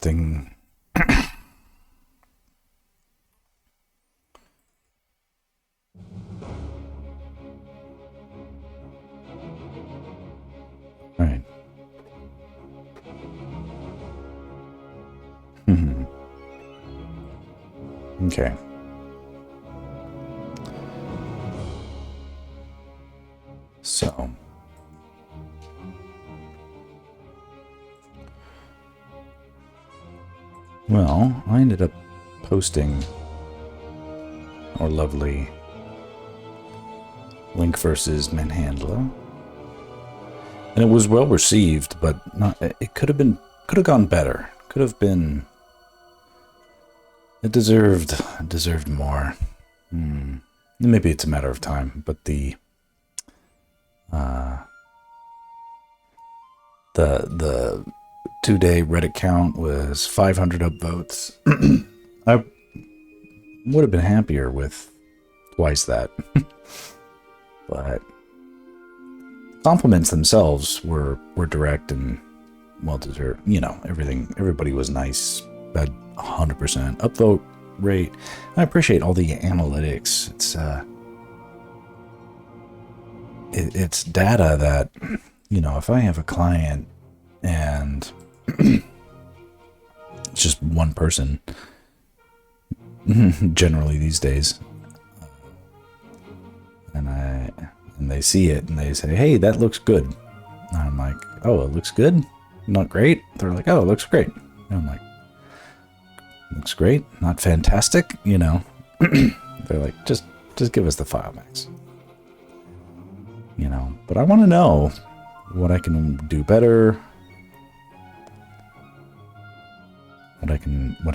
thing. All right. Okay. So. Well, I ended up posting our lovely Link versus Manhandla. And it was well received, but not, it could have gone better. Could have been, it deserved more. Maybe it's a matter of time, but the 2-day Reddit count was 500 upvotes. I would have been happier with twice that. But compliments themselves were direct and well deserved. You know, everybody was nice. Had 100% upvote rate. I appreciate all the analytics. It's data that, you know, if I have a client and it's just one person, generally these days, and they see it and they say, hey, that looks good. And I'm like, oh, it looks good? Not great? They're like, oh, it looks great. And I'm like, looks great, not fantastic, you know. They're like, just give us the file, Max. You know, but I want to know what I can do better, what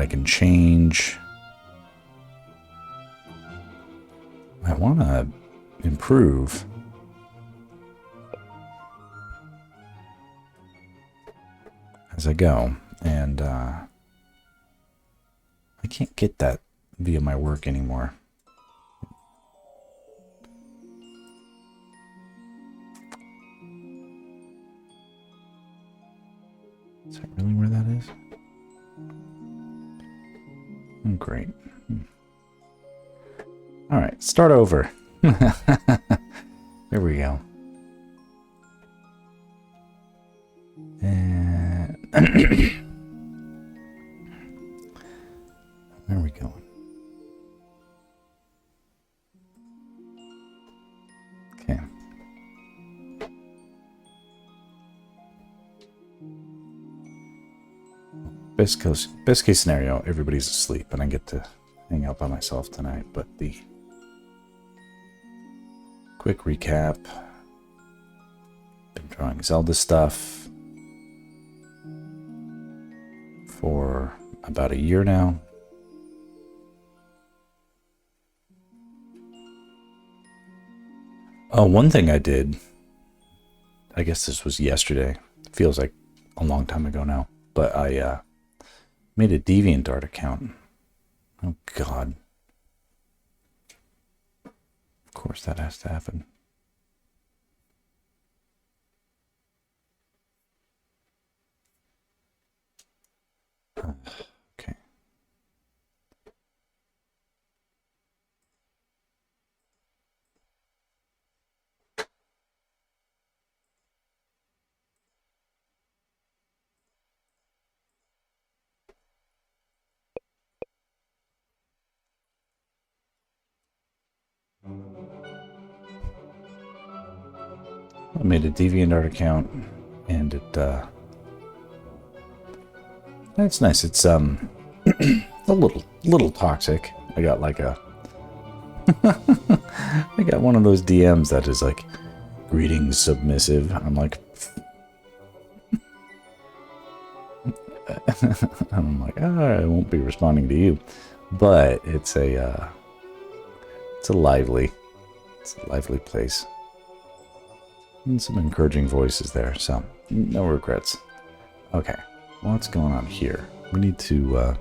I can change. I want to improve. As I go, and I can't get that via my work anymore. Is that really where that is? Oh, great. All right, start over. There we go. And where are we going? Okay. Best case scenario, everybody's asleep and I get to hang out by myself tonight, but the quick recap. Been drawing Zelda stuff for about a year now. Oh, one thing I did, I guess this was yesterday. It feels like a long time ago now, but I made a DeviantArt account. Oh, God. Of course that has to happen. Okay. I made a DeviantArt account, and it's nice. It's a little toxic. I got like a I got one of those DMs that is like, greetings submissive. I'm like I won't be responding to you, but it's a lively place. And some encouraging voices there, so no regrets. Okay, what's going on here? We need to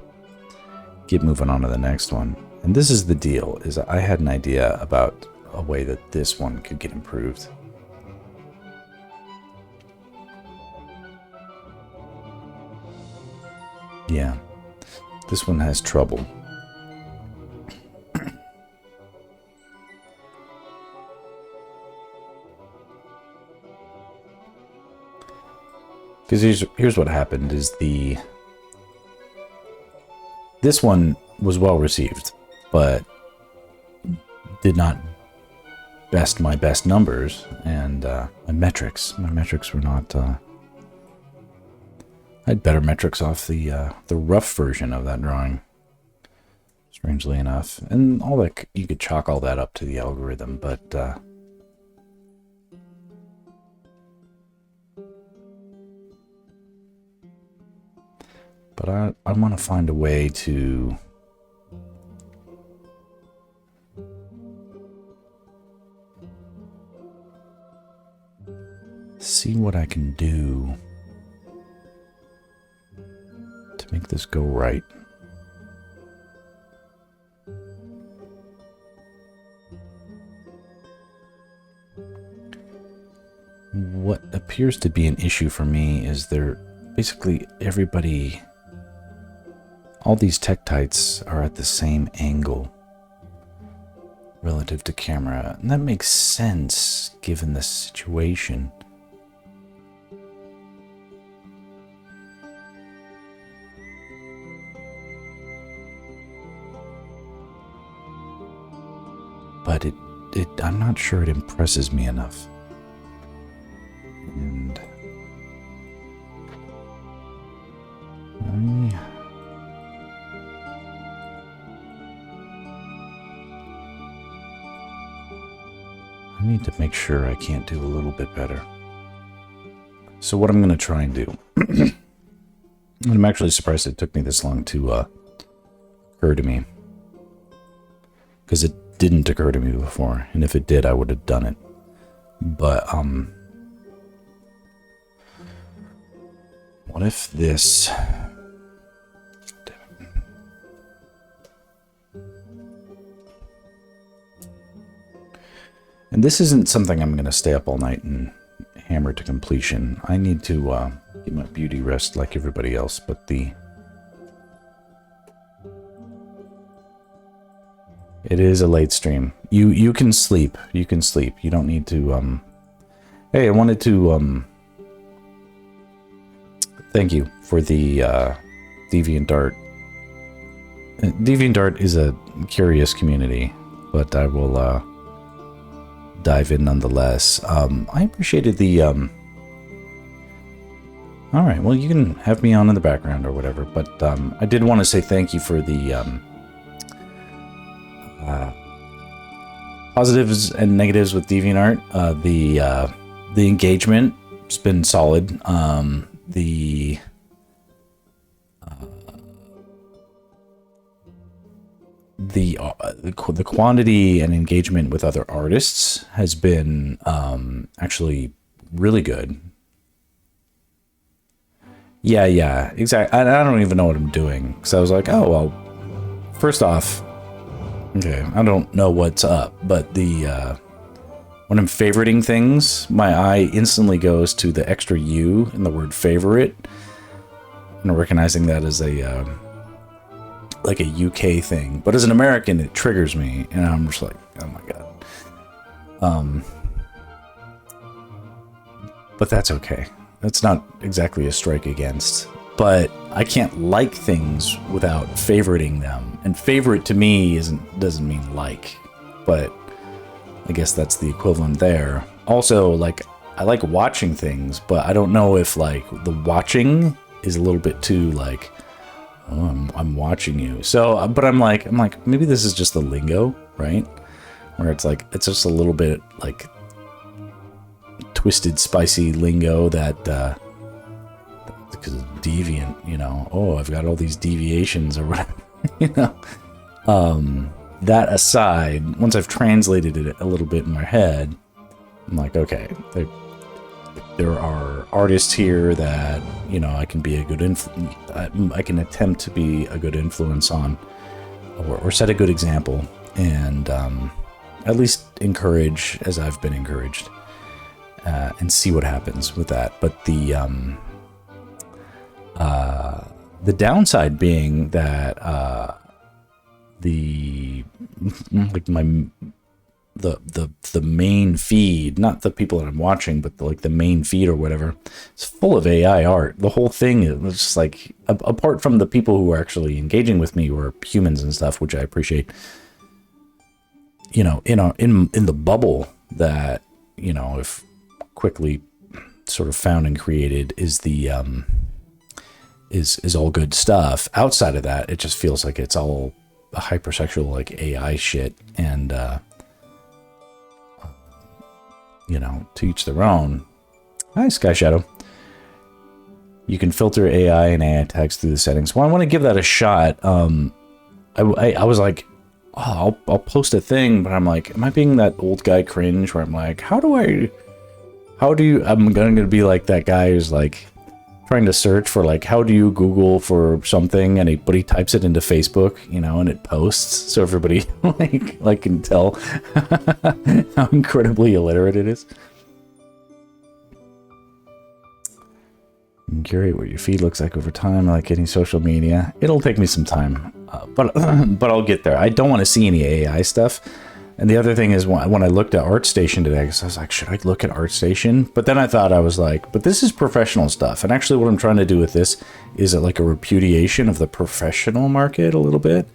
get moving on to the next one. And this is the deal, is I had an idea about a way that this one could get improved. Yeah. This one has trouble. Because here's what happened is this one was well received, but did not best my best numbers, and my metrics were not. I had better metrics off the rough version of that drawing, strangely enough, and all that you could chalk all that up to the algorithm, but. But I want to find a way to see what I can do to make this go right. What appears to be an issue for me is basically everybody... All these Tektites are at the same angle relative to camera, and that makes sense given the situation. But I'm not sure it impresses me enough. And I need to make sure I can't do a little bit better. So what I'm going to try and do, I'm actually surprised it took me this long to occur to me, because it didn't occur to me before, and if it did, I would have done it. But what if this... And this isn't something I'm going to stay up all night and hammer to completion. I need to get my beauty rest like everybody else, but it is a late stream. You can sleep. You can sleep. You don't need to Hey, I wanted to thank you for the DeviantArt. DeviantArt is a curious community, but I will dive in nonetheless. I appreciated the alright, well, you can have me on in the background or whatever, but I did want to say thank you for the positives and negatives with DeviantArt. The engagement has been solid. The quantity and engagement with other artists has been actually really good. Yeah, exactly. I don't even know what I'm doing, because I was like, oh, well, first off, okay, I don't know what's up, but when I'm favoriting things, my eye instantly goes to the extra U in the word favorite, and recognizing that as a like a UK thing, but as an American, it triggers me, and I'm just like, oh my god. But that's okay. That's not exactly a strike against. But I can't like things without favoriting them, and favorite to me doesn't mean like, but I guess that's the equivalent there. Also, like, I like watching things, but I don't know if like the watching is a little bit too like, oh, I'm watching you. So, but I'm like, maybe this is just the lingo, right? Where it's like, it's just a little bit like twisted, spicy lingo that, because it's deviant, you know, oh, I've got all these deviations or whatever, you know. That aside, once I've translated it a little bit in my head, I'm like, okay, there are artists here that, you know, I can be a good I can attempt to be a good influence on, or set a good example, and at least encourage as I've been encouraged, and see what happens with that. But The downside being that the main feed, not the people that I'm watching, but the main feed or whatever, it's full of AI art. The whole thing is just like, apart from the people who are actually engaging with me, who are humans and stuff, which I appreciate. You know, in the bubble that, you know, if quickly sort of found and created is the is all good stuff. Outside of that, it just feels like it's all hypersexual, like AI shit, and you know, to each their own. Hi, Sky Shadow. You can filter AI and AI tags through the settings. Well, I want to give that a shot. I was like, oh, I'll post a thing, but I'm like, am I being that old guy cringe where I'm like, I'm going to be like that guy who's like trying to search for like, how do you Google for something, and but he types it into Facebook, you know, and it posts, so everybody like can tell how incredibly illiterate it is. You can curate what your feed looks like over time, like any social media. It'll take me some time, but I'll get there. I don't want to see any AI stuff. And the other thing is, when I looked at ArtStation today, I was like, should I look at ArtStation? But then I thought, I was like, but this is professional stuff. And actually what I'm trying to do with this is like a repudiation of the professional market a little bit.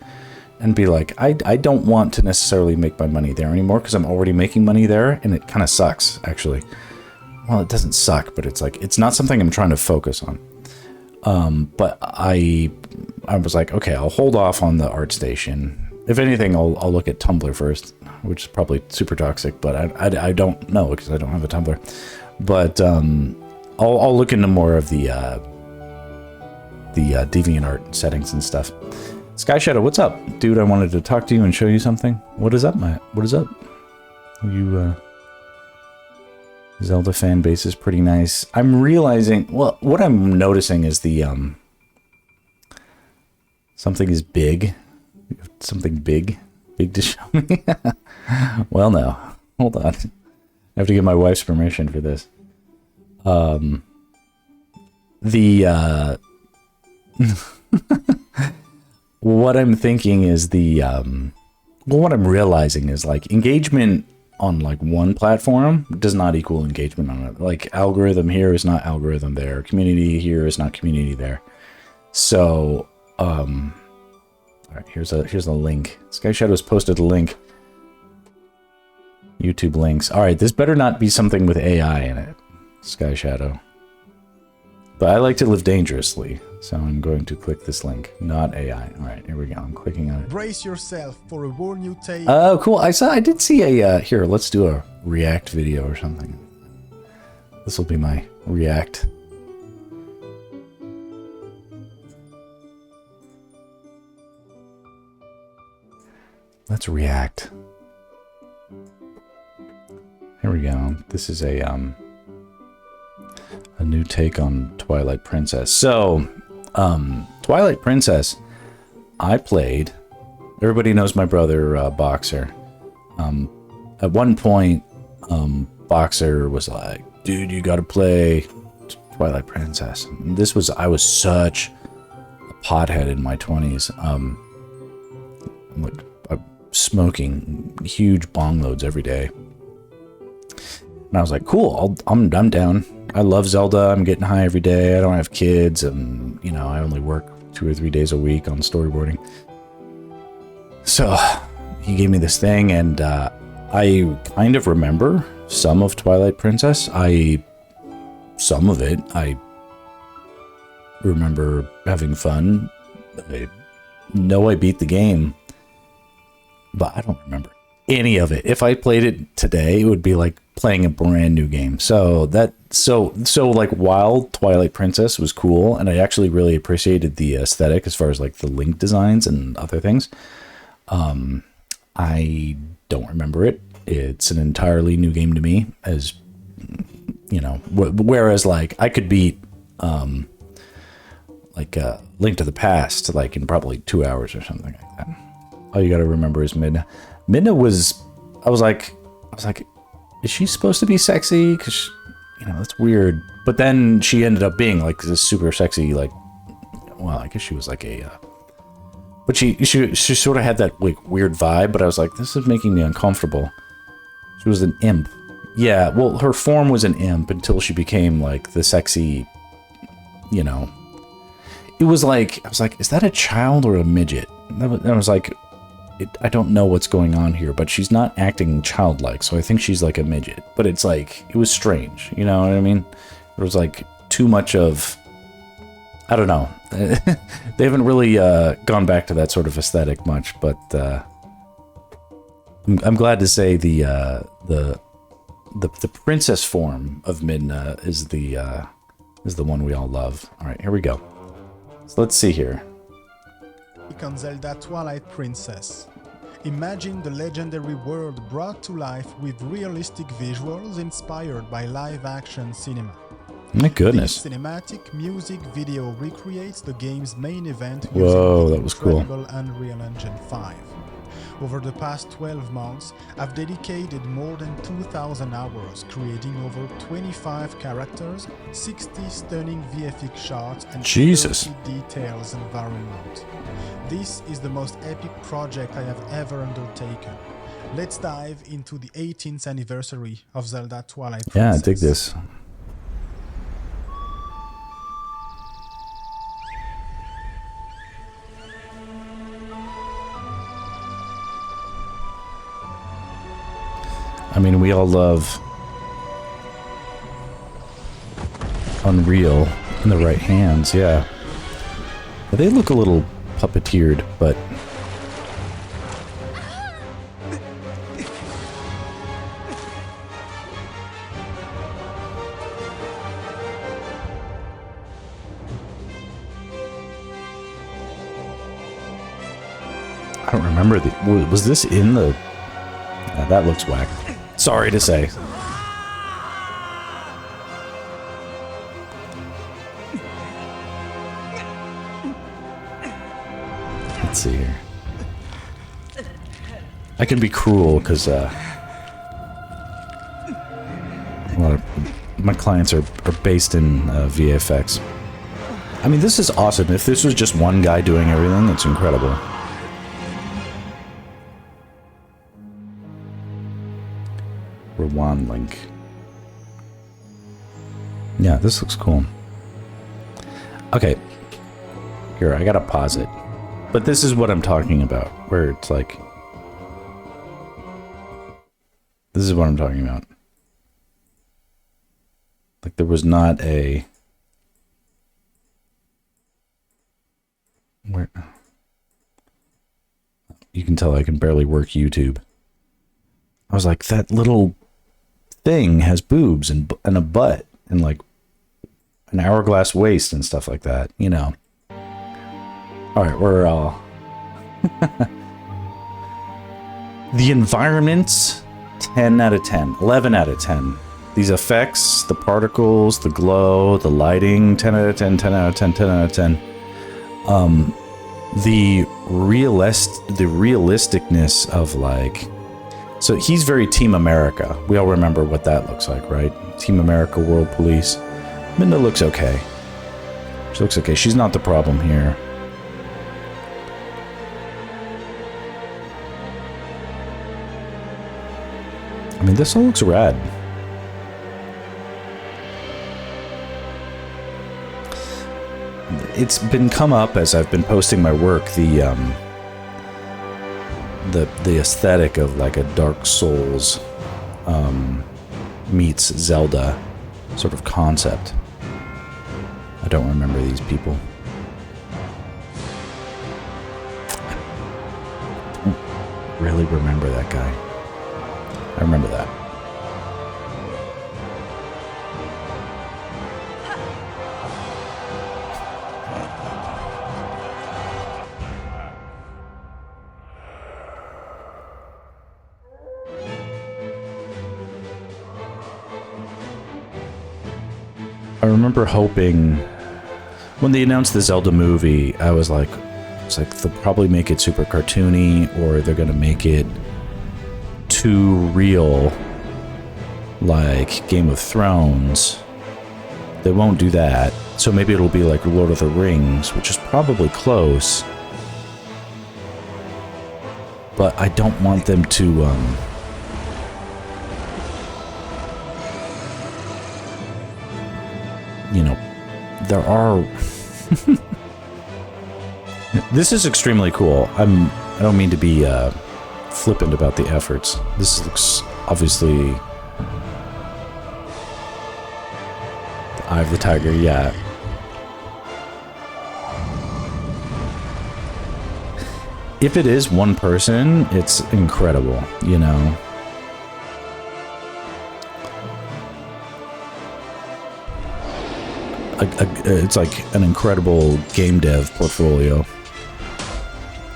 And be like, I don't want to necessarily make my money there anymore, because I'm already making money there, and it kind of sucks, actually. Well, it doesn't suck, but it's like, it's not something I'm trying to focus on. But I was like, okay, I'll hold off on the ArtStation. If anything, I'll look at Tumblr first, which is probably super toxic, but I don't know, because I don't have a Tumblr. But I'll look into more of the DeviantArt settings and stuff. Sky Shadow, what's up, dude? I wanted to talk to you and show you something. What is up, Matt? What is up? You Zelda fan base is pretty nice. I'm realizing, well, what I'm noticing is the something is big. Something big to show me. Well, no, hold on. I have to get my wife's permission for this. What I'm thinking is what I'm realizing is like engagement on like one platform does not equal engagement on it. Like algorithm here is not algorithm there. Community here is not community there. So, all right, here's a link. Sky Shadow's posted a link. YouTube links. All right, this better not be something with AI in it, Sky Shadow. But I like to live dangerously, so I'm going to click this link. Not AI. All right, here we go. I'm clicking on it. Brace yourself for a war new take. Oh, cool. I did see a here. Let's do a React video or something. This will be my React. Let's react. Here we go. This is a new take on Twilight Princess. So, Twilight Princess, I played. Everybody knows my brother, Boxer. At one point, Boxer was like, dude, you gotta play Twilight Princess. And I was such a pothead in my 20s. Smoking huge bong loads every day. And I was like, cool, I'm down. I love Zelda. I'm getting high every day. I don't have kids, and you know, I only work 2 or 3 days a week on storyboarding. So he gave me this thing, and I kind of remember some of Twilight Princess. Some of it I remember having fun. I know I beat the game, but I don't remember any of it. If I played it today, it would be like playing a brand new game. So like, while Twilight Princess was cool, and I actually really appreciated the aesthetic as far as like the Link designs and other things, I don't remember it. It's an entirely new game to me, as you know. Whereas like I could beat Link to the Past like in probably 2 hours or something like that. All you got to remember is Midna. Midna was, I was like, is she supposed to be sexy? Because, you know, that's weird. But then she ended up being like this super sexy, like, well, I guess she was like a, but she sort of had that like weird vibe, but I was like, this is making me uncomfortable. She was an imp. Yeah, well, her form was an imp until she became like the sexy, you know. It was like, I was like, is that a child or a midget? And I was like, I don't know what's going on here, but she's not acting childlike, so I think she's like a midget. But it's like, it was strange, you know what I mean? There was like too much of, I don't know. They haven't really gone back to that sort of aesthetic much, but I'm glad to say the princess form of Midna is the one we all love. All right, here we go. So let's see here. On Zelda Twilight Princess. Imagine the legendary world brought to life with realistic visuals inspired by live-action cinema. My goodness. This cinematic music video recreates the game's main event Whoa, using that was cool. incredible Unreal Engine 5. Over the past 12 months, I've dedicated more than 2,000 hours creating over 25 characters, 60 stunning VFX shots, and 30 details environment. This is the most epic project I have ever undertaken. Let's dive into the 18th anniversary of Zelda Twilight Princess. Yeah, I dig this. I mean, we all love Unreal in the right hands, yeah. They look a little puppeteered, but I don't remember was this in the... that looks whack. Sorry to say. Let's see here. I can be cruel because a lot of my clients are based in VFX. I mean, this is awesome. If this was just one guy doing everything, it's incredible. Rewind link. Yeah, this looks cool. Okay. Here, I gotta pause it. But this is what I'm talking about, where it's like... This is what I'm talking about. Like, there was not a... Where... You can tell I can barely work YouTube. I was like, that little thing has boobs and a butt and like an hourglass waist and stuff like that, you know. All right, we're all... The environments, 10 out of 10, 11 out of 10. These effects, the particles, the glow, the lighting, 10 out of 10, 10 out of 10, 10 out of 10. The realisticness of like... So he's very Team America. We all remember what that looks like, right? Team America, World Police. Midna looks okay. She looks okay. She's not the problem here. I mean, this all looks rad. It's been come up as I've been posting my work, the aesthetic of like a Dark Souls meets Zelda sort of concept. I don't remember these people. I don't really remember that guy. I remember that. I remember hoping when they announced the Zelda movie, I was like, it's like they'll probably make it super cartoony or they're gonna make it too real like Game of Thrones. They won't do that. So maybe it'll be like Lord of the Rings, which is probably close. But I don't want them to, you know, there are... This is extremely cool. I don't mean to be flippant about the efforts. This looks obviously... The Eye of the Tiger, yeah. If it is one person, it's incredible, you know. It's like an incredible game dev portfolio,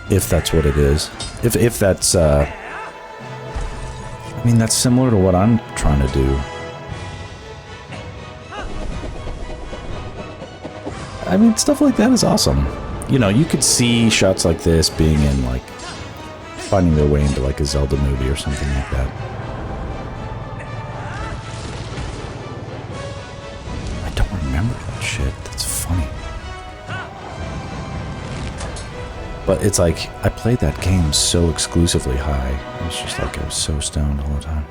if that's what it is. If that's, I mean, that's similar to what I'm trying to do. I mean, stuff like that is awesome. You know, you could see shots like this being in, like, finding their way into, like, a Zelda movie or something like that. I don't remember that shit. That's funny. But it's like, I played that game so exclusively high. It was just like, I was so stoned all the time.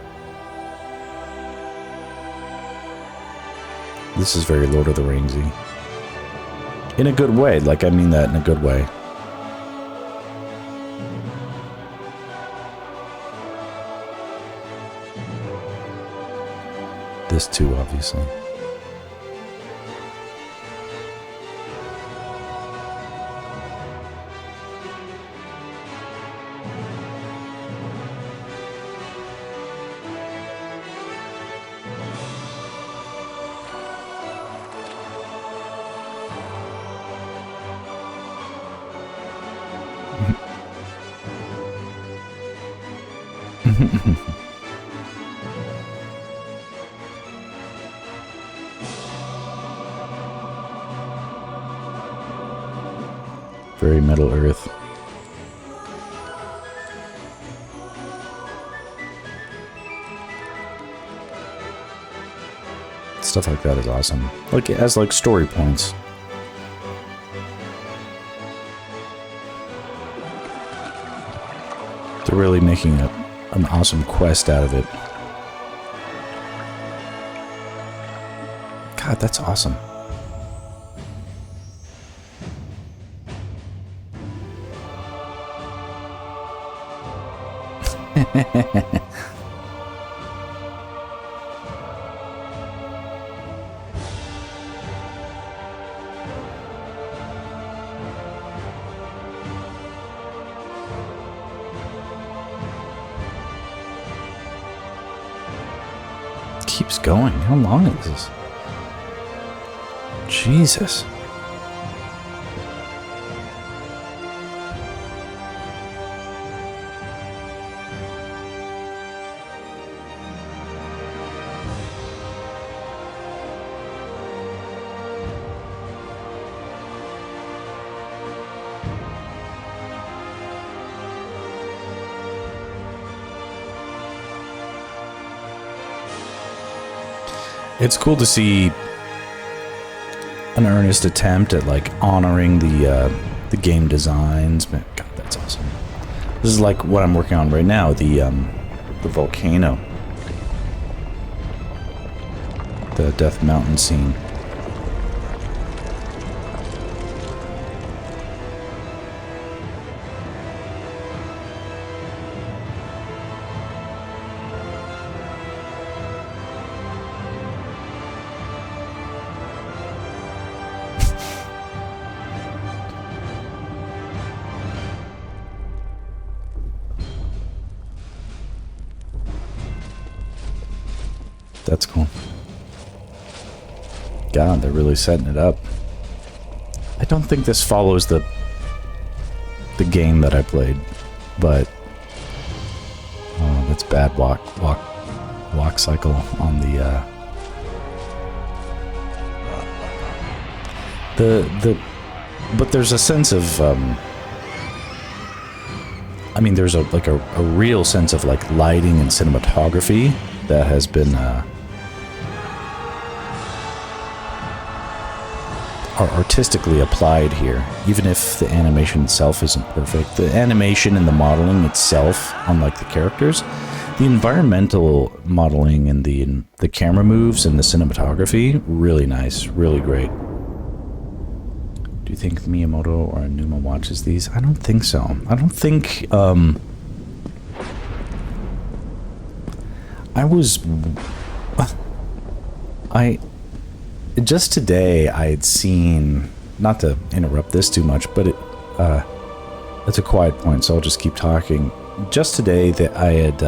This is very Lord of the Ringsy. In a good way, like I mean that in a good way. This too, obviously. Very Middle Earth. Stuff like that is awesome. Like, it has, like, story points. They're really making an awesome quest out of it. God, that's awesome. Keeps going. How long is this? Jesus. It's cool to see an earnest attempt at, like, honoring the game designs. Man, God, that's awesome. This is like what I'm working on right now, the volcano, the Death Mountain scene. That's cool. God, they're really setting it up. I don't think this follows the game that I played, but that's bad walk cycle on the but there's a sense of I mean, there's a real sense of, like, lighting and cinematography that has been are artistically applied here, even if the animation itself isn't perfect. The animation and the modeling itself, unlike the characters, the environmental modeling and the camera moves and the cinematography, really nice, really great. Do you think Miyamoto or Aonuma watches these? I don't think so. I don't think, just today I had seen, not to interrupt this too much, but it's a quiet point, so I'll just keep talking. Just today that I had,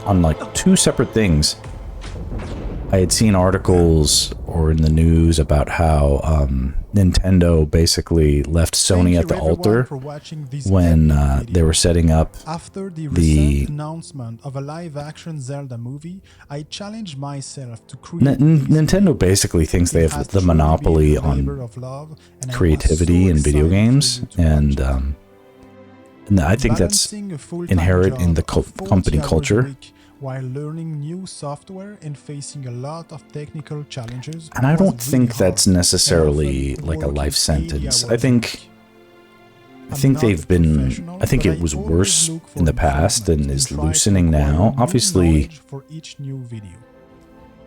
on like 2 separate things, I had seen articles or in the news about how Nintendo basically left Sony at the altar when they were setting up After the recent announcement of a live-action Zelda movie, I challenged myself to create Nintendo basically thinks they have the monopoly on creativity in video games, and I think that's inherent in the company culture. While learning new software and facing a lot of technical challenges. And I don't think that's necessarily like a life sentence. I think they've been, I think it was worse in the past and is loosening now. Obviously, for each new video.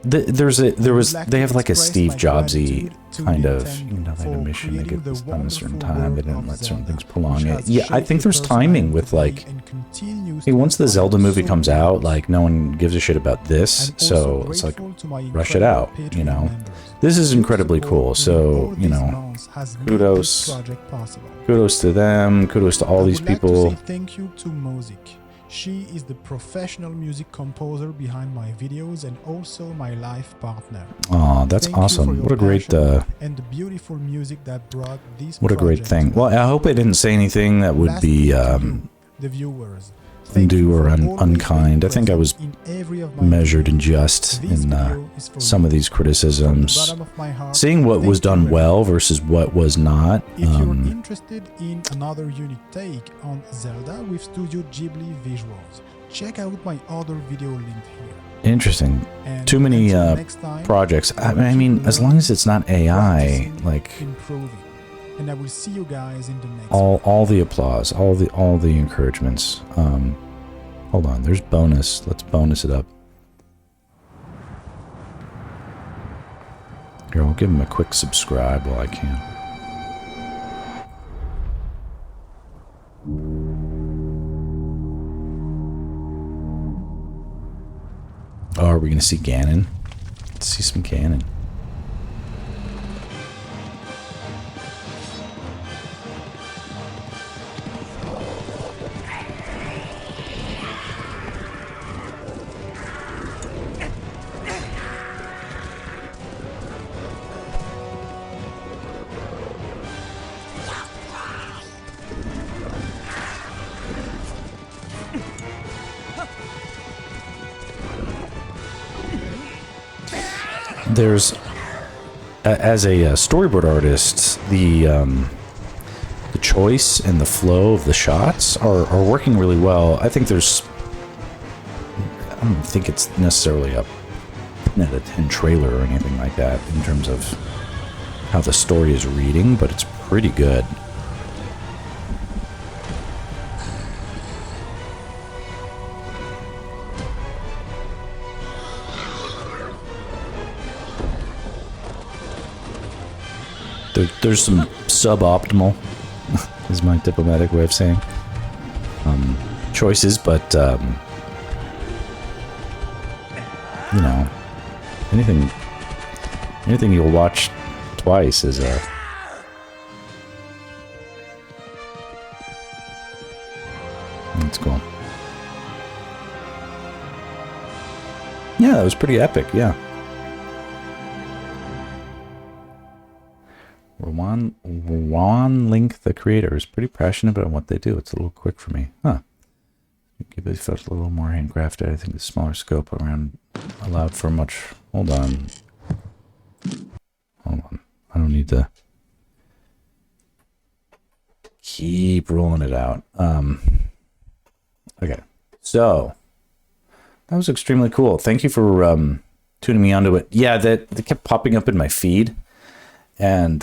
they have like a Steve Jobsy kind of, you know, they had a mission to get this done at a certain time, they didn't let certain things prolong it. Yeah, I think there's timing with like, hey, once the Zelda movie comes out, like no one gives a shit about this, so it's like, rush it out, you know. This is incredibly cool, so, you know, kudos to them, kudos to all these people. Thank you to Mozik. She is the professional music composer behind my videos and also my life partner. Oh, that's awesome. What a great and the beautiful music that brought this what a great thing. Well, I hope I didn't say anything that would be the viewers. undue or unkind. I think I was measured and just in some of these criticisms. Seeing what was done well versus what was not. If you're interested in another unique take on Zelda with Studio Ghibli visuals, check out my other video linked here. Interesting. Too many projects. I mean, as long as it's not AI, like and I will see you guys in the next all the applause, all the encouragements. Hold on, there's bonus. Let's bonus it up. Here, I'll give him a quick subscribe while I can. Oh, are we gonna see Ganon? Let's see some Ganon. There's, as a storyboard artist, the choice and the flow of the shots are working really well. I think there's, I don't think it's necessarily a 10 out of 10 trailer or anything like that in terms of how the story is reading, but it's pretty good. There's some suboptimal, is my diplomatic way of saying, choices, but, you know, anything you'll watch twice is a... That's cool. Yeah, that was pretty epic, yeah. Juan Link, the creator, is pretty passionate about what they do. It's a little quick for me. Huh. Give it felt a little more handcrafted. I think the smaller scope around allowed for much... Hold on. Hold on. I don't need to... Keep rolling it out. Okay. So, that was extremely cool. Thank you for tuning me onto it. Yeah, that kept popping up in my feed. And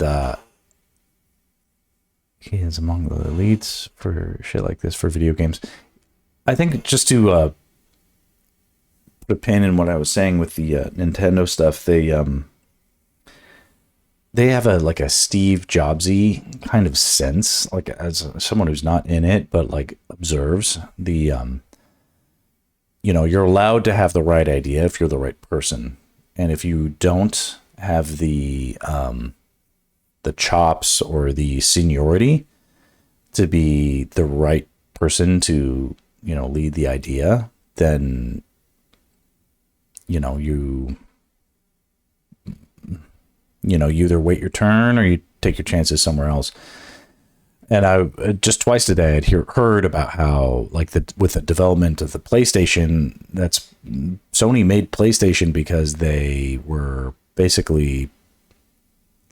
he is among the elites for shit like this for video games. I think just to put a pin in what I was saying with the Nintendo stuff, they have a Steve Jobsy kind of sense, like as someone who's not in it but like observes the you're allowed to have the right idea if you're the right person, and if you don't have the chops or the seniority to be the right person to lead the idea, then you either wait your turn or you take your chances somewhere else. And I just twice today I'd heard about how with the development of the PlayStation, that's Sony made PlayStation because they were basically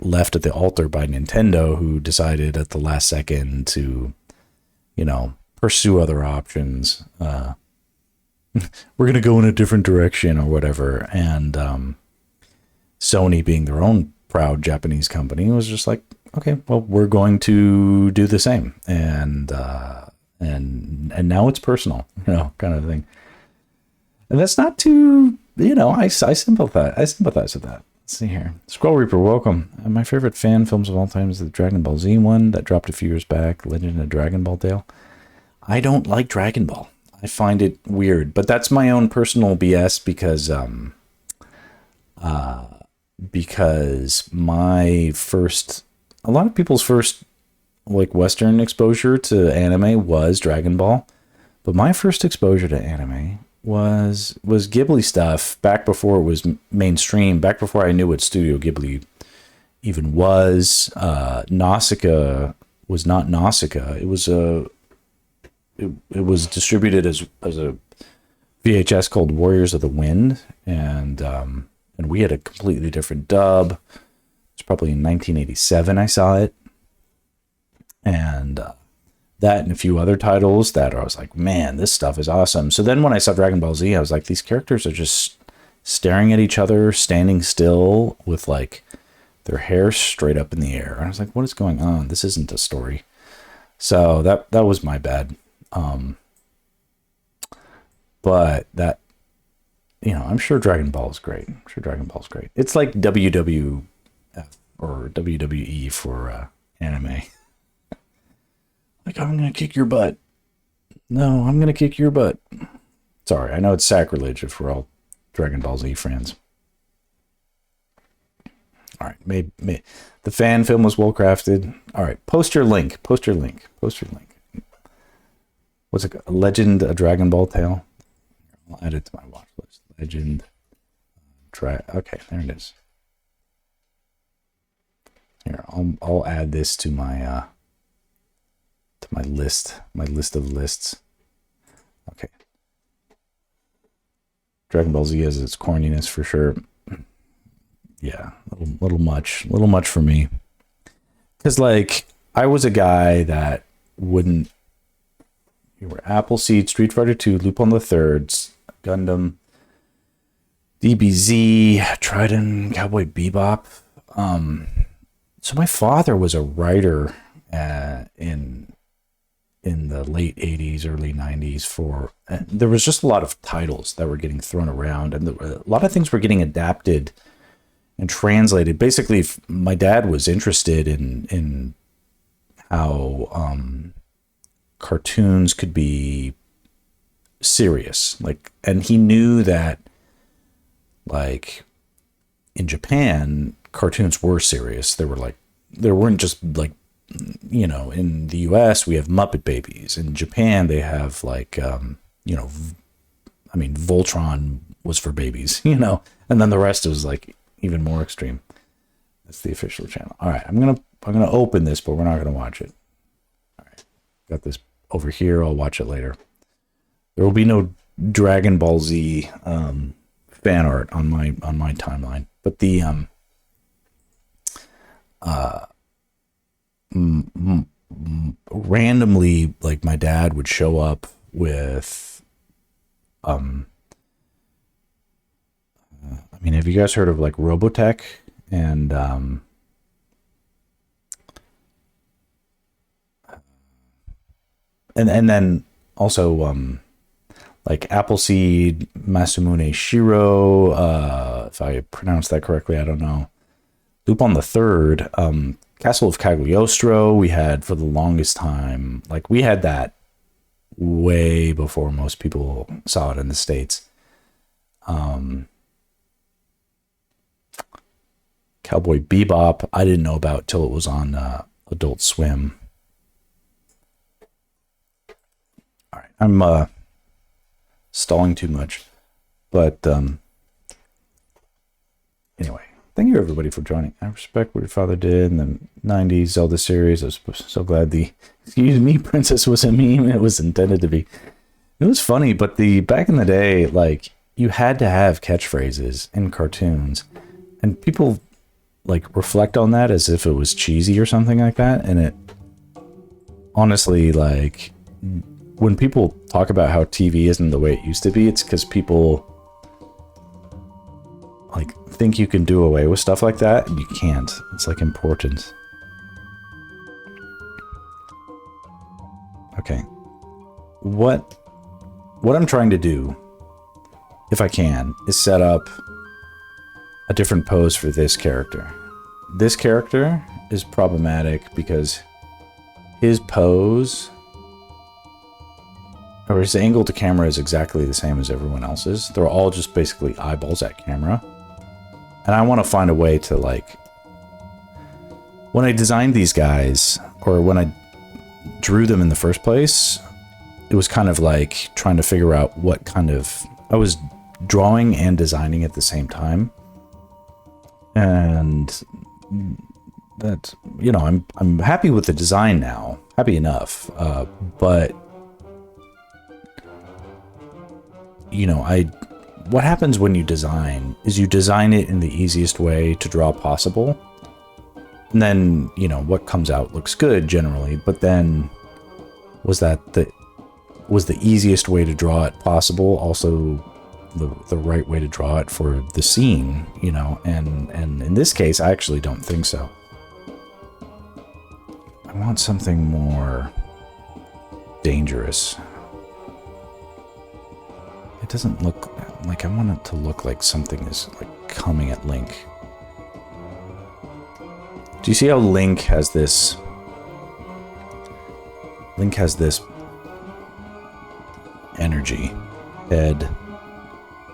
left at the altar by Nintendo, who decided at the last second to pursue other options. We're going to go in a different direction or whatever. And Sony, being their own proud Japanese company, was just like, okay, well, we're going to do the same. And now it's personal, kind of thing. And that's not too, I sympathize. I sympathize with that. Let's see here. Scroll Reaper, welcome. My favorite fan films of all time is the Dragon Ball Z one that dropped a few years back, Legend of Dragon Ball Tale. I don't like Dragon Ball. I find it weird, but that's my own personal BS because a lot of people's first Western exposure to anime was Dragon Ball, but my first exposure to anime was Ghibli stuff back before it was mainstream, back before I knew what Studio Ghibli even was. Nausicaa was not Nausicaa. It was it was distributed as a VHS called Warriors of the Wind, and we had a completely different dub. It's probably in 1987 I saw it, and that and a few other titles that I was like, man, this stuff is awesome. So then when I saw Dragon Ball Z, I was like, these characters are just staring at each other, standing still with their hair straight up in the air. And I was like, what is going on? This isn't a story. So that was my bad. But that, I'm sure Dragon Ball is great. It's like WWF or WWE for anime. I'm going to kick your butt. No, I'm going to kick your butt. Sorry, I know it's sacrilege if we're all Dragon Ball Z fans. All right, maybe the fan film was well crafted. All right, post your link. What's it called? Legend, a Dragon Ball Tale. I'll add it to my watch list. Legend. Okay, there it is. Here, I'll add this to my list of lists. Okay. Dragon Ball Z has its corniness for sure. Yeah, little much for me. Because I was a guy that wouldn't. You were Appleseed, Street Fighter 2, Lupin the Third, Gundam, DBZ, Trident, Cowboy Bebop. So my father was a writer in the late 80s, early 90s there was just a lot of titles that were getting thrown around, and a lot of things were getting adapted and translated. Basically, my dad was interested in how cartoons could be serious, and he knew that in Japan cartoons were serious. They weren't just in the US we have Muppet Babies. In Japan they have Voltron was for babies, and then the rest was even more extreme. That's the official channel. All right, I'm gonna open this, but we're not gonna watch it. All right, got this over here. I'll watch it later. There will be no Dragon Ball Z fan art on my timeline, but the randomly, my dad would show up with have you guys heard of Robotech and and then also like Appleseed, Masamune Shiro, if I pronounced that correctly, I don't know. Lupin the Third, Castle of Cagliostro, we had for the longest time. Like, we had that way before most people saw it in the States. Cowboy Bebop, I didn't know about till it was on Adult Swim. All right, I'm stalling too much, but anyway, thank you everybody for joining. I respect what your father did in the 90s Zelda series. I was so glad the "excuse me, princess" was a meme. It was intended to be. It was funny, but back in the day, like, you had to have catchphrases in cartoons, and people like reflect on that as if it was cheesy or something like that. And it honestly, like, when people talk about how TV isn't the way it used to be, it's because people like think you can do away with stuff like that, and you can't. It's like important. Okay. What I'm trying to do, if I can, is set up a different pose for this character. This character is problematic because his pose, or his angle to camera, is exactly the same as everyone else's. They're all just basically eyeballs at camera. And I want to find a way to, like, when I designed these guys, or when I drew them in the first place, it was kind of like trying to figure out what kind of... I was drawing and designing at the same time. And that, you know, I'm happy with the design now. Happy enough. But, you know, what happens when you design is you design it in the easiest way to draw possible. And then, you know, what comes out looks good generally, but then was the easiest way to draw it possible also the right way to draw it for the scene, you know? And in this case, I actually don't think so. I want something more dangerous. It doesn't look like... I want it to look like something is like coming at Link. Do you see how Link has this... Link has this energy. Head,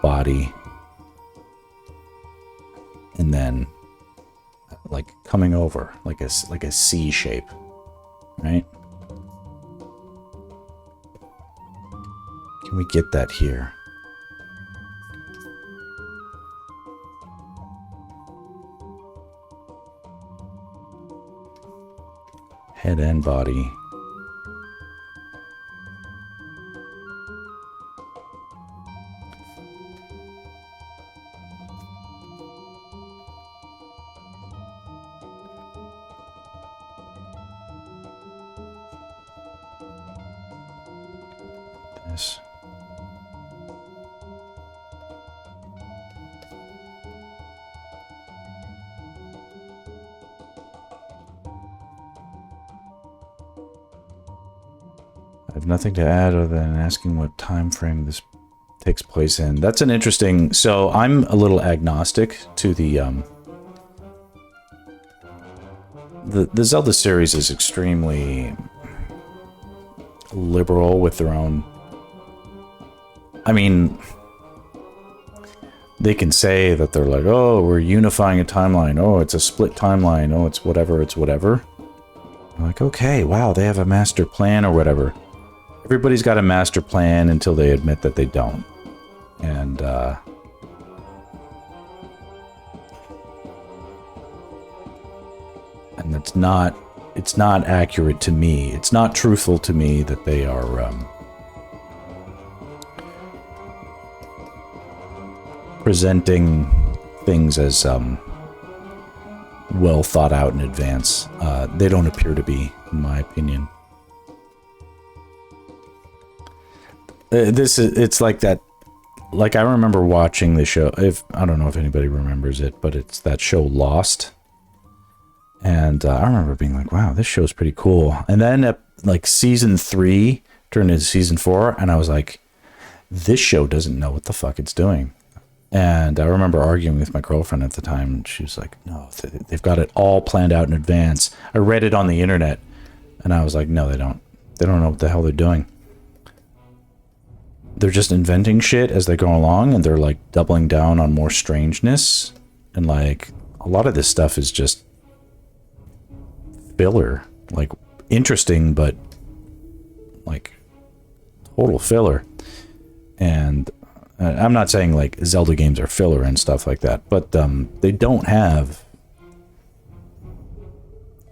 body, and then like coming over like a C shape, right? Can we get that here? Head and body. This. I have nothing to add other than asking what time frame this takes place in. That's an interesting... So I'm a little agnostic to the Zelda series is extremely liberal with their own... I mean, they can say that they're like, oh, we're unifying a timeline. Oh, it's a split timeline. Oh, it's whatever, it's whatever. I'm like, okay, wow, they have a master plan or whatever. Everybody's got a master plan until they admit that they don't. And, and it's not accurate to me. It's not truthful to me that they are, presenting things as, well thought out in advance. They don't appear to be, in my opinion. It's like that, like I remember watching the show, I don't know if anybody remembers it, but it's that show Lost. And I remember being like, wow, this show's pretty cool. And then at like season 3, turned into season 4, and I was like, this show doesn't know what the fuck it's doing. And I remember arguing with my girlfriend at the time. And she was like, no, they've got it all planned out in advance. I read it on the internet, and I was like, no, they don't. They don't know what the hell they're doing. They're just inventing shit as they go along, and they're like doubling down on more strangeness. And like a lot of this stuff is just filler, like interesting, but like total filler. And I'm not saying like Zelda games are filler and stuff like that, but they don't have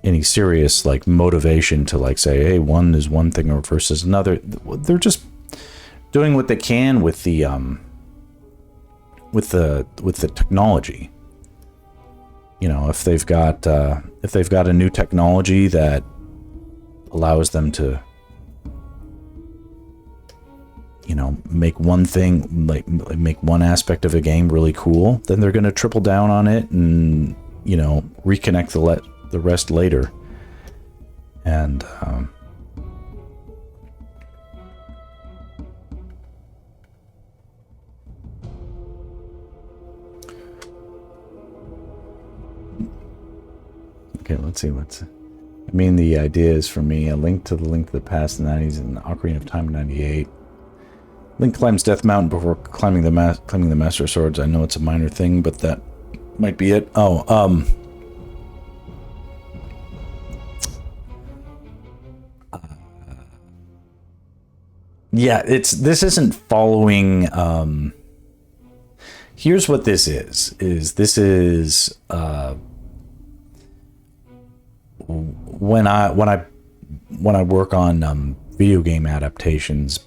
any serious like motivation to like say, hey, one is one thing versus another. They're just doing what they can with the technology. You know, if they've got a new technology that allows them to, you know, make one thing, like make one aspect of a game really cool, then they're going to triple down on it and, you know, reconnect the rest later. And okay, let's see what's. I mean, the idea is for me a Link to the Past in the 90s and Ocarina of Time in 98. Link climbs Death Mountain before claiming the Master Swords. I know it's a minor thing, but that might be it. Oh, yeah, this isn't following. Here's what this is. This is when I work on video game adaptations,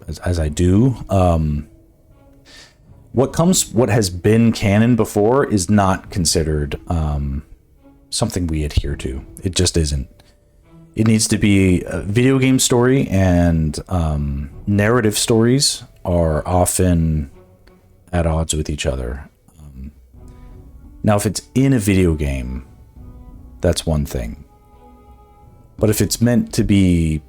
as I do, what has been canon before is not considered something we adhere to. It just isn't. It needs to be a video game story, and narrative stories are often at odds with each other. Now, if it's in a video game, that's one thing. But if it's meant to be,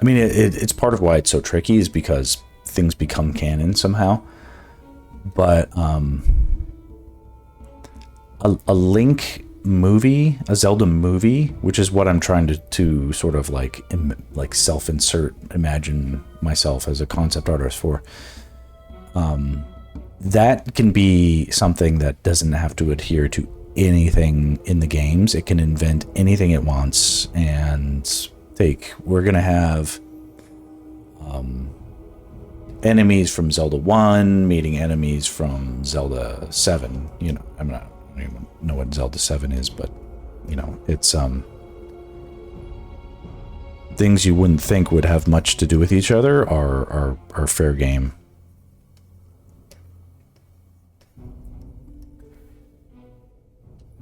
I mean, it's part of why it's so tricky, is because things become canon somehow. But a Link movie, a Zelda movie, which is what I'm trying to sort of like self-insert, imagine myself as a concept artist for, that can be something that doesn't have to adhere to anything in the games. It can invent anything it wants, and we're gonna have enemies from Zelda 1 meeting enemies from Zelda 7. You know, I don't even know what Zelda 7 is, but you know, it's things you wouldn't think would have much to do with each other are fair game.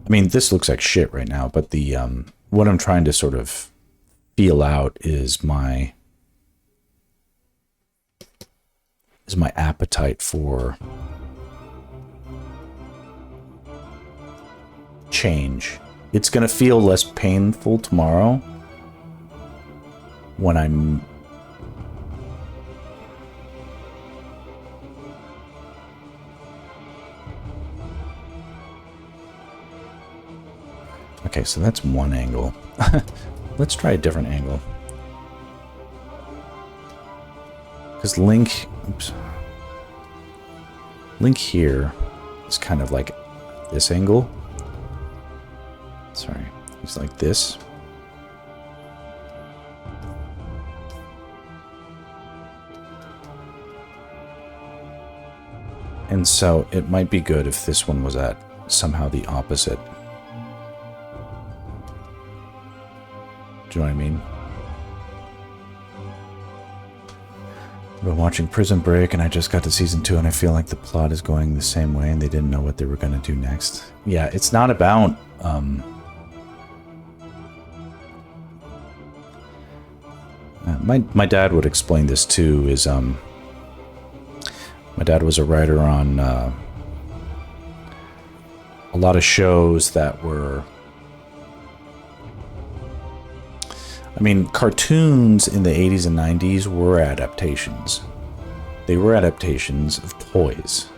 I mean, this looks like shit right now, but the what I'm trying to sort of feel out is my appetite for change. It's going to feel less painful tomorrow when I'm okay, so that's one angle. Let's try a different angle. Because Link here is kind of like this angle. Sorry, he's like this. And so it might be good if this one was at somehow the opposite. Do you know what I mean? I've been watching Prison Break, and I just got to season 2, and I feel like the plot is going the same way, and they didn't know what they were going to do next. Yeah, it's not about my dad would explain this too. Is my dad was a writer on a lot of shows that were I mean, cartoons in the 80s and 90s were adaptations. They were adaptations of toys.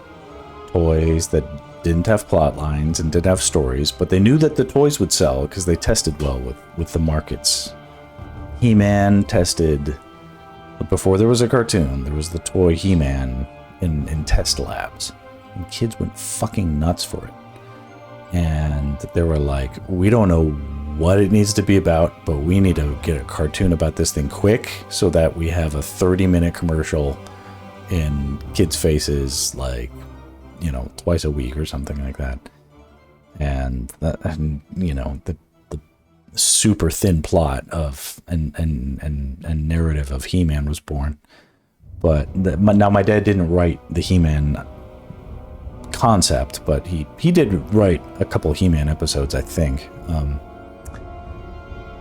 Toys that didn't have plot lines and didn't have stories, but they knew that the toys would sell because they tested well with the markets. He-Man tested, before there was a cartoon, there was the toy He-Man in test labs. And kids went fucking nuts for it. And they were like, we don't know what it needs to be about, but we need to get a cartoon about this thing quick so that we have a 30-minute commercial in kids' faces, like, you know, twice a week or something like that. And you know, the super thin plot of and narrative of He-Man was born. But now my dad didn't write the He-Man concept, but he did write a couple of He-Man episodes, I think.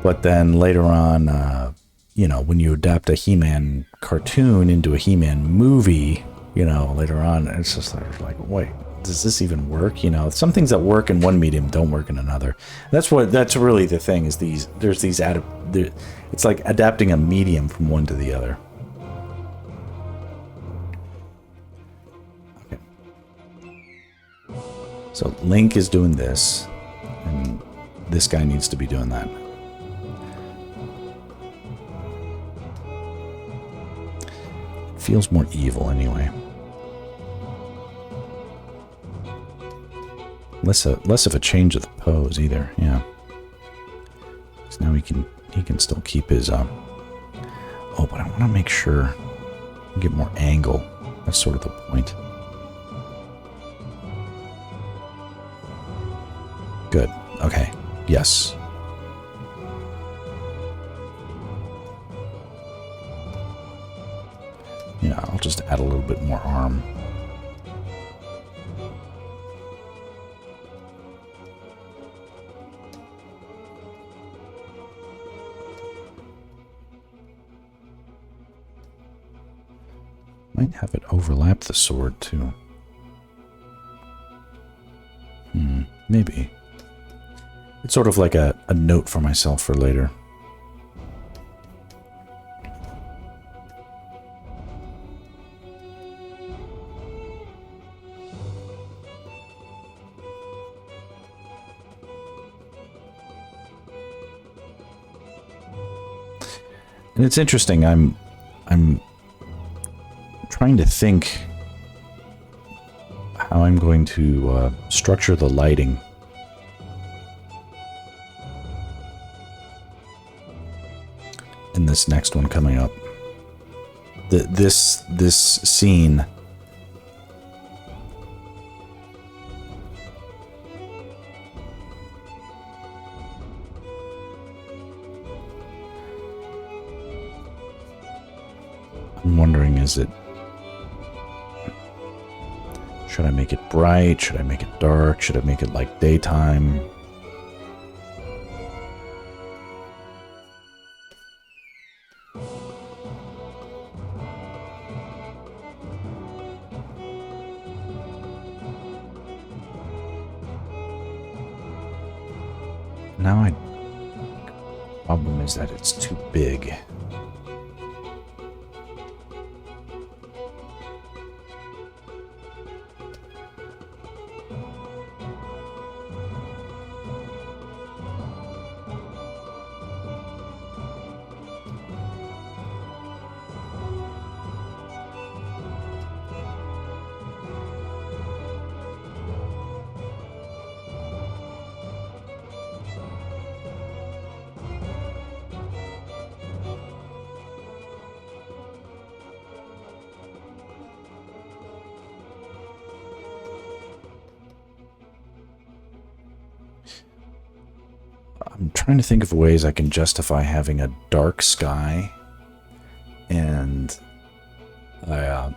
But then later on, you know, when you adapt a He-Man cartoon into a He-Man movie, you know, later on, it's just like, wait, does this even work? You know, some things that work in one medium don't work in another. That's really the thing, is it's like adapting a medium from one to the other. Okay. So Link is doing this, and this guy needs to be doing that. It feels more evil anyway. Less of a change of the pose either, yeah. So now he can still keep his oh, but I want to make sure I get more angle. That's sort of the point. Good. Okay. Yes. Yeah, I'll just add a little bit more arm. Might have it overlap the sword too. Maybe. It's sort of like a note for myself for later. And it's interesting, I'm trying to think how I'm going to structure the lighting. In this next one coming up. This scene I'm wondering, should I make it bright? Should I make it dark? Should I make it like daytime? Now problem is that it's too big. I'm trying to think of ways I can justify having a dark sky and a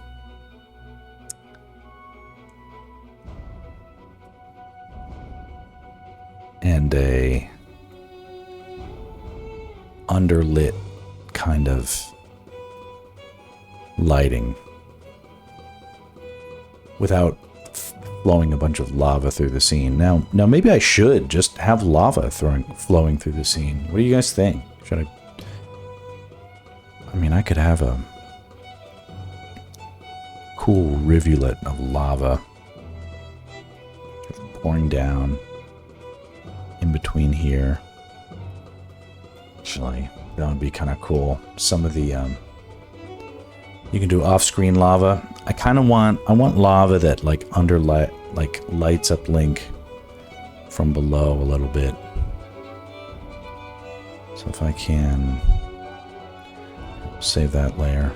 underlit kind of lighting without flowing a bunch of lava through the scene. Now maybe I should just have lava flowing through the scene. What do you guys think? I mean, I could have a cool rivulet of lava pouring down in between here. Actually, that would be kind of cool. Some of the you can do off-screen lava. I want lava that like lights up Link from below a little bit. So if I can save that layer.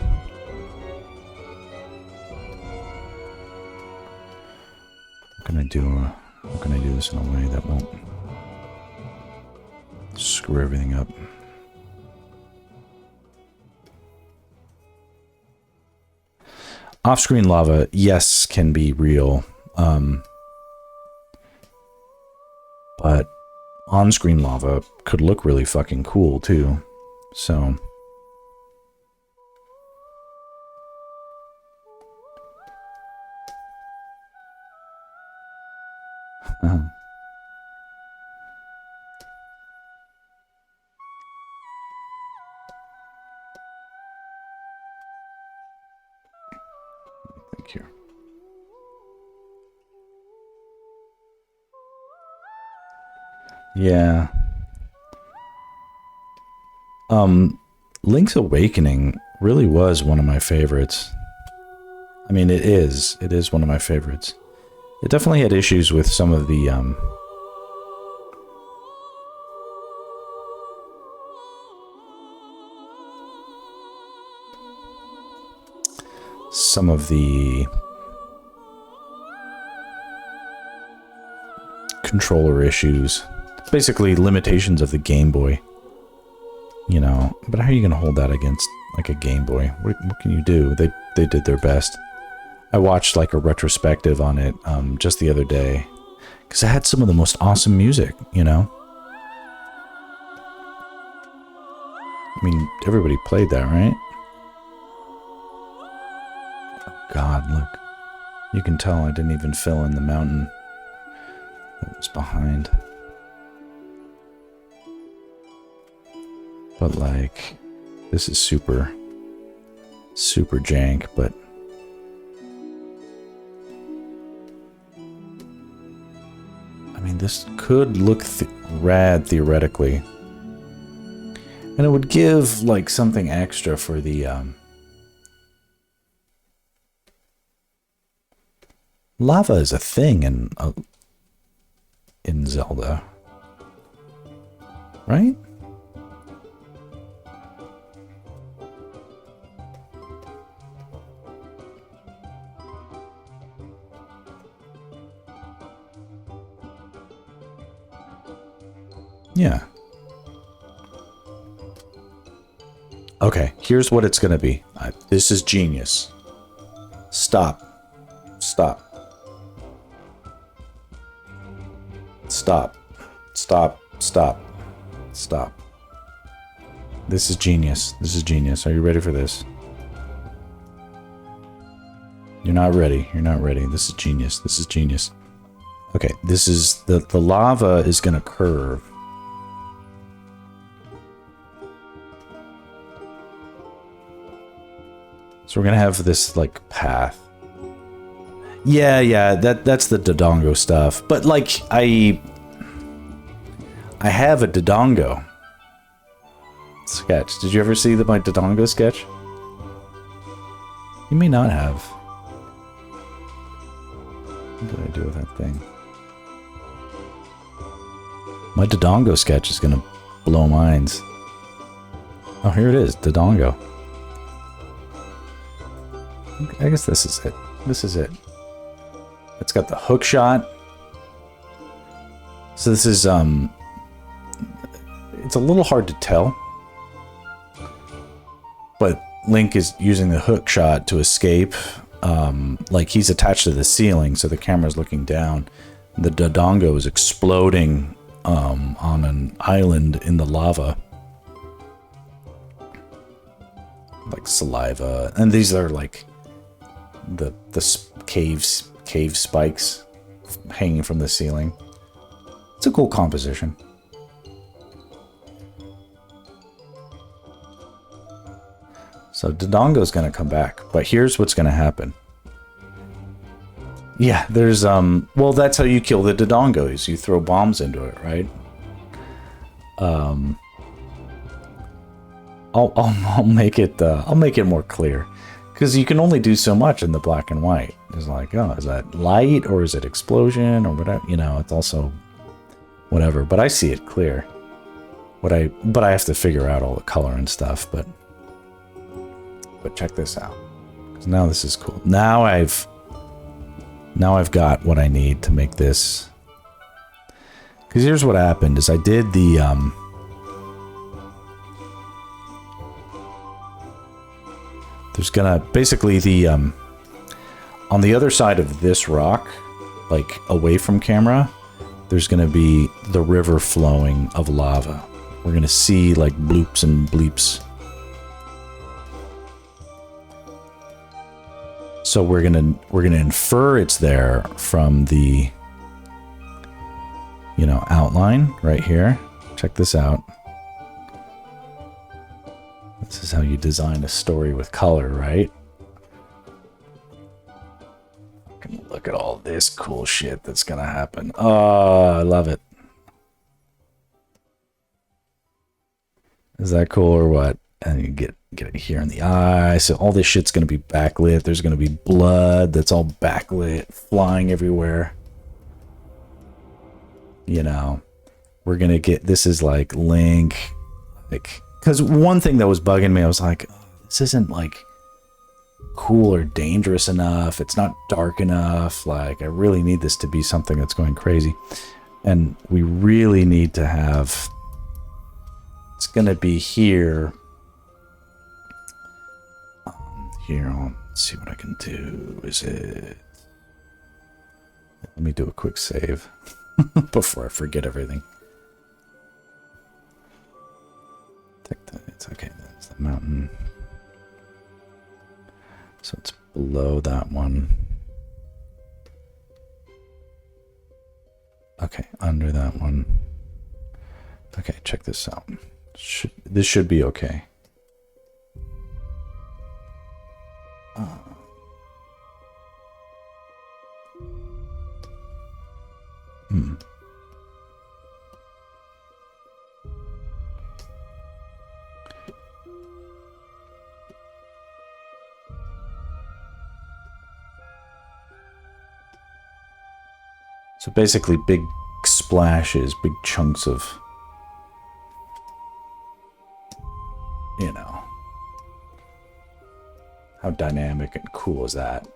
I'm gonna do this in a way that won't screw everything up. Off-screen lava, yes, can be real, but on-screen lava could look really fucking cool too. So thank you. Yeah. Link's Awakening really was one of my favorites. I mean, it is one of my favorites. It definitely had issues with some of the controller issues. Basically limitations of the Game Boy. You know, but how are you going to hold that against like a Game Boy? What can you do? They did their best. I watched like a retrospective on it just the other day because it had some of the most awesome music, you know? I mean, everybody played that, right? Oh God, look. You can tell I didn't even fill in the mountain that was behind. But like, this is super jank, but I mean, this could look rad theoretically. And it would give like something extra for the lava is a thing in Zelda, right? Yeah. Okay, here's what it's gonna be. This is genius. Stop. Stop. Stop. Stop. Stop. Stop. This is genius. This is genius. Are you ready for this? You're not ready. You're not ready. This is genius. This is genius. Okay, this is the lava is gonna curve. So we're gonna have this like path. Yeah, that's the Dodongo stuff. But like I have a Dodongo sketch. Did you ever see my Dodongo sketch? You may not have. What did I do with that thing? My Dodongo sketch is gonna blow minds. Oh, here it is, Dodongo. I guess this is it. This is it. It's got the hook shot. So this is, it's a little hard to tell. But Link is using the hook shot to escape. Like he's attached to the ceiling, so the camera's looking down. The Dodongo is exploding on an island in the lava. Like saliva. And these are like the cave spikes hanging from the ceiling. It's a cool composition. So Dodongo's gonna come back, but here's what's gonna happen. Yeah, there's well, that's how you kill the Dodongo, is you throw bombs into it, right? I'll make it more clear, because you can only do so much in the black and white. It's like, oh, is that light or is it explosion or whatever? You know, it's also whatever. But I see it clear. But I have to figure out all the color and stuff. But check this out, because now this is cool. Now I've got what I need to make this. Because here's what happened: is I did the there's gonna basically the on the other side of this rock, like away from camera, there's gonna be the river flowing of lava. We're gonna see like bloops and bleeps. So we're gonna infer it's there from the, you know, outline right here. Check this out. This is how you design a story with color, right? Look at all this cool shit that's gonna happen. Oh, I love it. Is that cool or what? And you get it here in the eye. So all this shit's gonna be backlit. There's gonna be blood that's all backlit, flying everywhere. You know, we're gonna get, this is like Link, like, because one thing that was bugging me, I was like, oh, this isn't like cool or dangerous enough. It's not dark enough. Like, I really need this to be something that's going crazy. And we really need to have, it's going to be here. Here, let's see what I can do. Is it, let me do a quick save before I forget everything. Tektites, okay, that's the mountain. So it's below that one. Okay, under that one. Okay, check this out. This should be okay. So basically big splashes, big chunks of, you know, how dynamic and cool is that?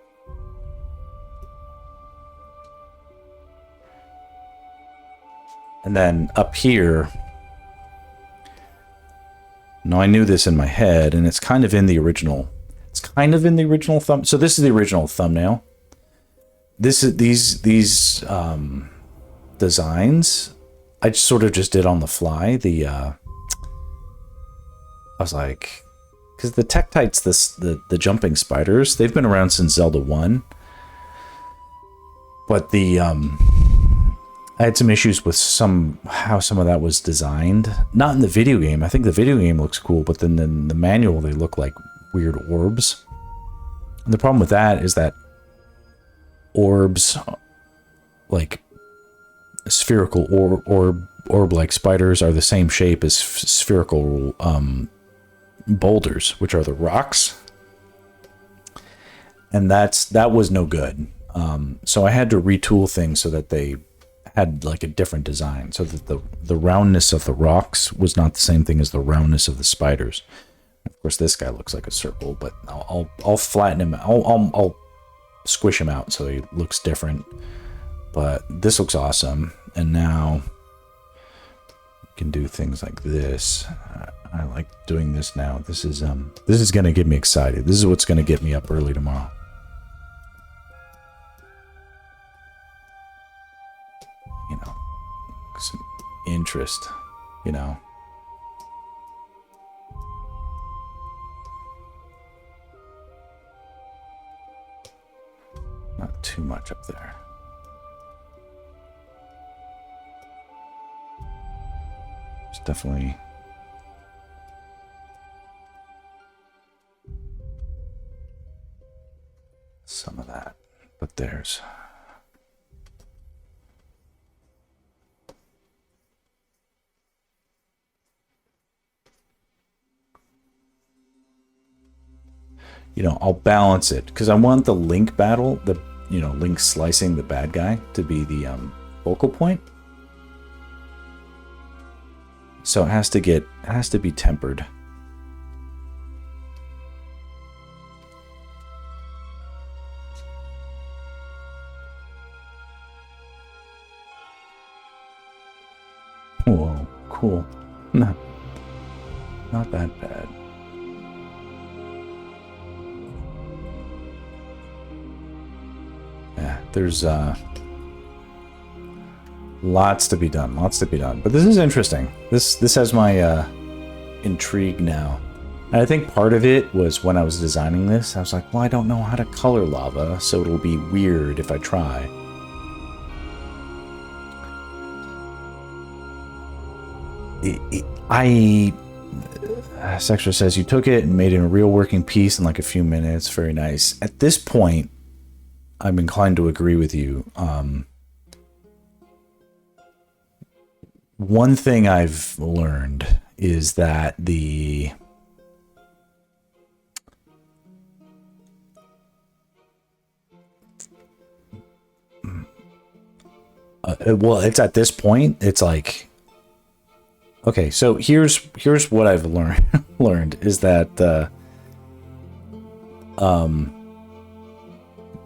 And then up here, now I knew this in my head, and it's kind of in the original. It's kind of in the original thumb. So this is the original thumbnail. This is these designs I just sort of just did on the fly. I was like, because the Tektites, the jumping spiders, they've been around since Zelda 1. But I had some issues with how some of that was designed. Not in the video game. I think the video game looks cool, but then in the manual they look like weird orbs. And the problem with that is that orbs, like spherical orb-like spiders, are the same shape as spherical boulders, which are the rocks. And that was no good. So I had to retool things so that they had like a different design, so that the roundness of the rocks was not the same thing as the roundness of the spiders. Of course, this guy looks like a circle, but I'll flatten him. I'll squish him out so he looks different. But this looks awesome, and now you can do things like this. I like doing this now. This is gonna get me excited. This is what's gonna get me up early tomorrow. You know, some interest, you know. Not too much up there. It's definitely some of that. But there's... You know, I'll balance it because I want the Link battle, Link slicing the bad guy to be the focal point. So it has to be tempered. Whoa, cool. Not that bad. Yeah, there's lots to be done, But this is interesting. This has my intrigue now. And I think part of it was when I was designing this, I was like, well, I don't know how to color lava, so it'll be weird if I try. Sextra says, you took it and made it a real working piece in like a few minutes. Very nice. At this point, I'm inclined to agree with you. One thing I've learned is that well, it's at this point, it's like, okay, so here's what I've learned is that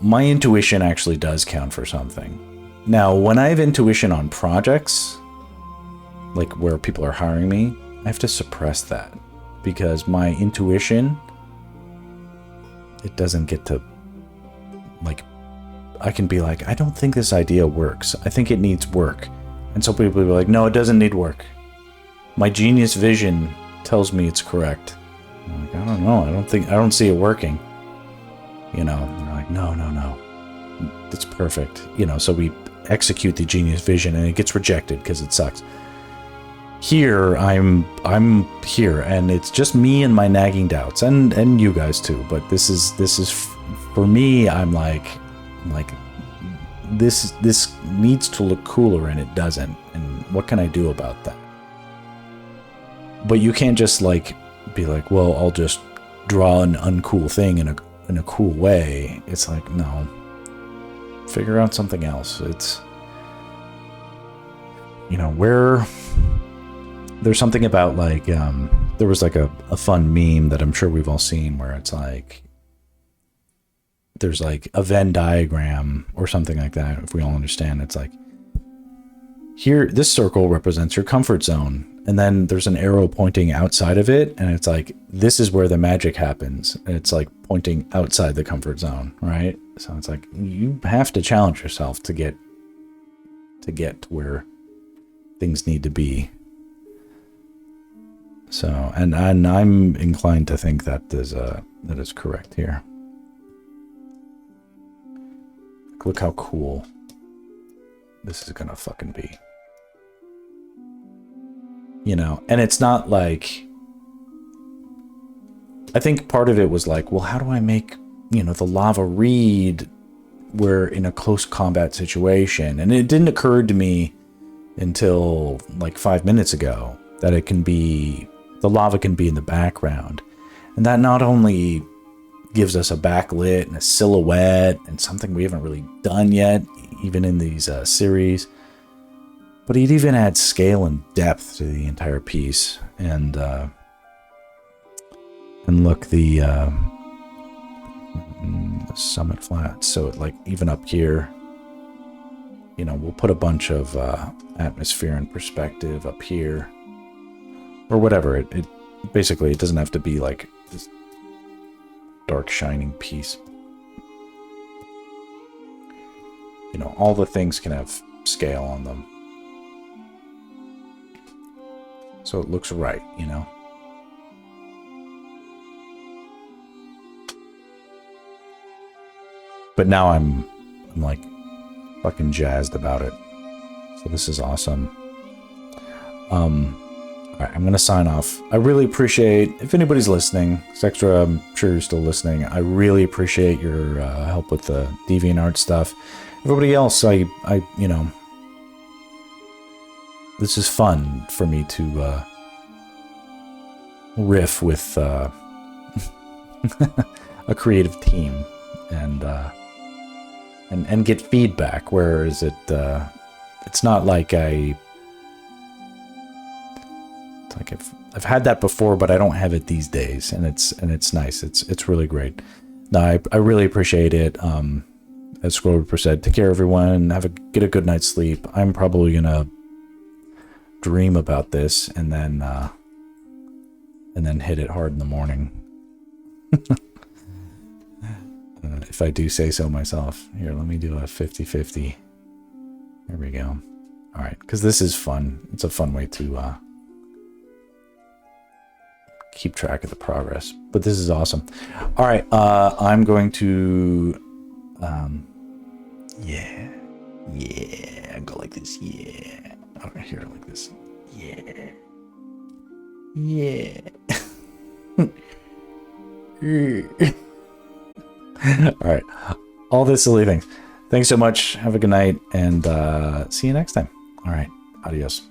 my intuition actually does count for something. Now, when I have intuition on projects, like where people are hiring me, I have to suppress that because my intuition, it doesn't get to, like, I can be like, I don't think this idea works. I think it needs work. And so people will be like, no, it doesn't need work. My genius vision tells me it's correct. I'm like, I don't know. I don't see it working. You know, and they're like, no. It's perfect. You know, so we execute the genius vision and it gets rejected because it sucks. Here, I'm here, and it's just me and my nagging doubts, and you guys too. But this is for me. I'm like this needs to look cooler, and it doesn't. And what can I do about that? But you can't just like be like, well, I'll just draw an uncool thing in a cool way. It's like, no. Figure out something else. It's, you know, where there's something about like there was like a fun meme that I'm sure we've all seen where it's like there's like a Venn diagram or something like that, if we all understand. It's like, here, this circle represents your comfort zone, and then there's an arrow pointing outside of it, and it's like, this is where the magic happens, and it's like pointing outside the comfort zone, right? So it's like, you have to challenge yourself to get to where things need to be. So, and I'm inclined to think that is correct here. Look how cool this is gonna fucking be. You know, and it's not like, I think part of it was like, well, how do I make, you know, the lava read we're in a close combat situation? And it didn't occur to me until like 5 minutes ago that it can be, the lava can be in the background. And that not only gives us a backlit and a silhouette and something we haven't really done yet, even in these series, but it even adds scale and depth to the entire piece. And look, the summit flat. So it, like, even up here, you know, we'll put a bunch of atmosphere and perspective up here, or whatever. It basically, it doesn't have to be like this dark shining piece. You know, all the things can have scale on them. So it looks right, you know? But now I'm like fucking jazzed about it. So this is awesome. All right, I'm going to sign off. I really appreciate, if anybody's listening, Sextra, I'm sure you're still listening. I really appreciate your help with the DeviantArt stuff. Everybody else, I you know, this is fun for me to riff with a creative team and get feedback. Whereas it's not like I've had that before, but I don't have it these days, and it's nice. It's really great. No, I really appreciate it. As Scrollreaper said, take care, everyone. Get a good night's sleep. I'm probably gonna dream about this and then hit it hard in the morning. If I do say so myself. Here, let me do a 50-50. There we go. All right, because this is fun. It's a fun way to keep track of the progress. But this is awesome. All right, I'm going to yeah, go like this. Yeah, over here like this. Yeah. All right, all this silly things. Thanks so much. Have a good night, and see you next time. All right, adios.